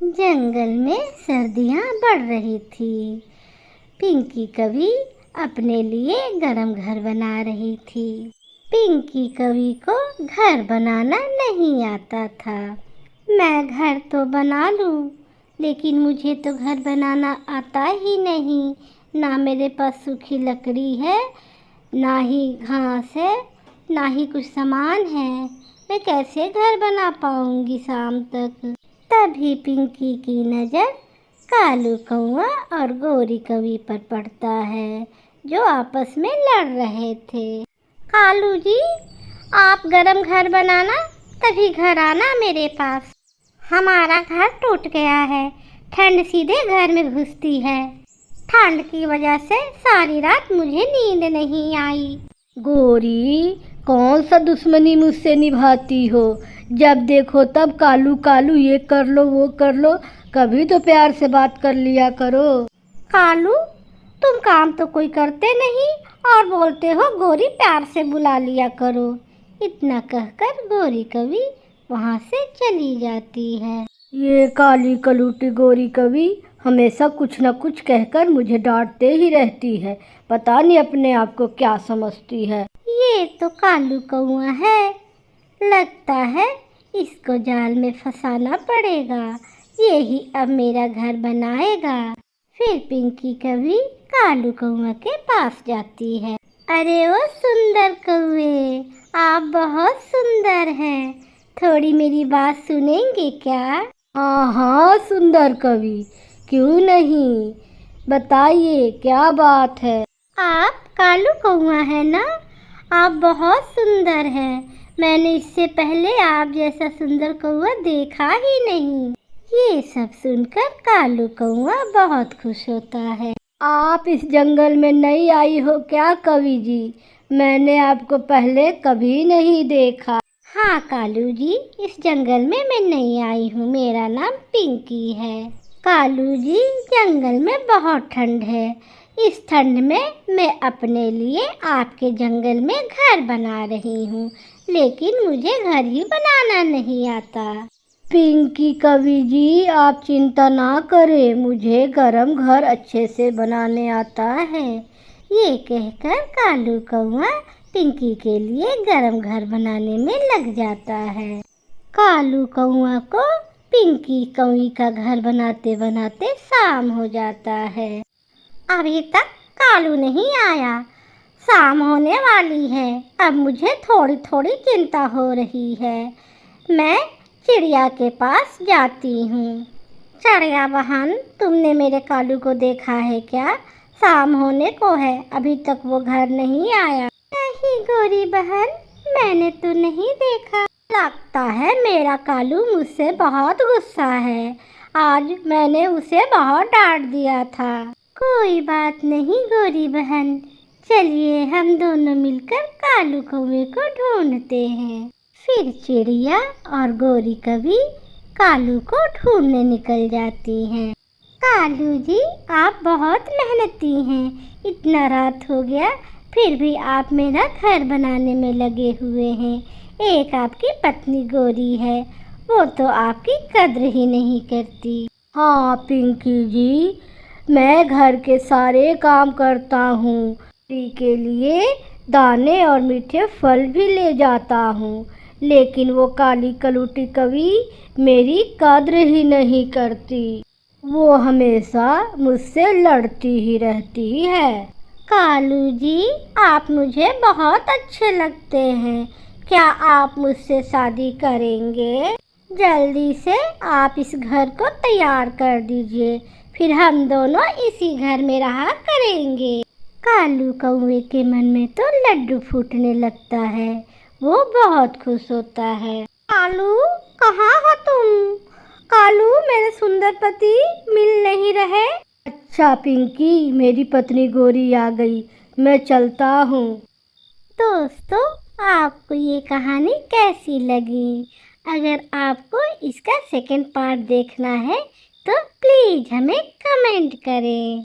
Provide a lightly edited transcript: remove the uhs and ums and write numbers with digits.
जंगल में सर्दियाँ बढ़ रही थी। पिंकी कवि अपने लिए गर्म घर बना रही थी। पिंकी कवि को घर बनाना नहीं आता था। मैं घर तो बना लूँ, लेकिन मुझे तो घर बनाना आता ही नहीं। ना मेरे पास सूखी लकड़ी है, ना ही घास है, ना ही कुछ सामान है। मैं कैसे घर बना पाऊँगी शाम तक। तभी पिंकी की नज़र कालू कौआ और गोरी कवि पर पड़ता है, जो आपस में लड़ रहे थे। कालू जी, आप गरम घर बनाना, तभी घर आना मेरे पास। हमारा घर टूट गया है, ठंड सीधे घर में घुसती है। ठंड की वजह से सारी रात मुझे नींद नहीं आई। गोरी, कौन सा दुश्मनी मुझसे निभाती हो? जब देखो तब कालू कालू, ये कर लो वो कर लो, कभी तो प्यार से बात कर लिया करो। कालू, तुम काम तो कोई करते नहीं और बोलते हो गोरी प्यार से बुला लिया करो। इतना कहकर गोरी कवि वहाँ से चली जाती है। ये काली कलूटी गोरी कवि हमेशा कुछ न कुछ कहकर मुझे डांटते ही रहती है। पता नहीं अपने आप को क्या समझती है। ये तो कालू कौआ है, लगता है इसको जाल में फंसाना पड़ेगा। यही अब मेरा घर बनाएगा। फिर पिंकी कवि कालू कौआ के पास जाती है। अरे ओ सुंदर कौए, आप बहुत सुंदर हैं। थोड़ी मेरी बात सुनेंगे क्या? हाँ हाँ सुंदर कवि, क्यों नहीं, बताइए क्या बात है। आप कालू कौआ है ना? आप बहुत सुंदर हैं। मैंने इससे पहले आप जैसा सुंदर कौआ देखा ही नहीं। ये सब सुनकर कालू कौआ बहुत खुश होता है। आप इस जंगल में नई आई हो क्या कवि जी? मैंने आपको पहले कभी नहीं देखा। हाँ कालू जी, इस जंगल में मैं नई आई हूँ। मेरा नाम पिंकी है। कालू जी, जंगल में बहुत ठंड है। इस ठंड में मैं अपने लिए आपके जंगल में घर बना रही हूँ, लेकिन मुझे घर ही बनाना नहीं आता। पिंकी कवि जी, आप चिंता ना करें, मुझे गरम घर अच्छे से बनाने आता है। ये कहकर कालू कौआ पिंकी के लिए गरम घर बनाने में लग जाता है। कालू कौआ को पिंकी कवि का घर बनाते बनाते शाम हो जाता है। अभी तक कालू नहीं आया। शाम होने वाली है। अब मुझे थोड़ी थोड़ी चिंता हो रही है। मैं चिड़िया के पास जाती हूँ। चिड़िया बहन, तुमने मेरे कालू को देखा है क्या? शाम होने को है, अभी तक वो घर नहीं आया। नहीं गोरी बहन, मैंने तो नहीं देखा। लगता है मेरा कालू मुझसे बहुत गुस्सा है। आज मैंने उसे बहुत डांट दिया था। कोई बात नहीं गोरी बहन, चलिए हम दोनों मिलकर कालू कौवे को ढूंढते हैं। फिर चिड़िया और गोरी कवि कालू को ढूंढने निकल जाती हैं। कालू जी, आप बहुत मेहनती हैं। इतना रात हो गया, फिर भी आप मेरा घर बनाने में लगे हुए हैं। एक आपकी पत्नी गोरी है, वो तो आपकी कद्र ही नहीं करती। हाँ पिंकी जी, मैं घर के सारे काम करता हूँ। के लिए दाने और मीठे फल भी ले जाता हूँ, लेकिन वो काली कलूटी कवि मेरी कद्र ही नहीं करती। वो हमेशा मुझसे लड़ती ही रहती है। कालू जी, आप मुझे बहुत अच्छे लगते हैं। क्या आप मुझसे शादी करेंगे? जल्दी से आप इस घर को तैयार कर दीजिए, फिर हम दोनों इसी घर में रहा करेंगे। कालू कौवे के मन में तो लड्डू फूटने लगता है। वो बहुत खुश होता है। कालू, कहाँ हो तुम? कालू, मेरे सुंदर पति मिल नहीं रहे। अच्छा पिंकी, मेरी पत्नी गोरी आ गई, मैं चलता हूँ। दोस्तों, आपको ये कहानी कैसी लगी? अगर आपको इसका सेकंड पार्ट देखना है तो प्लीज़ हमें कमेंट करें।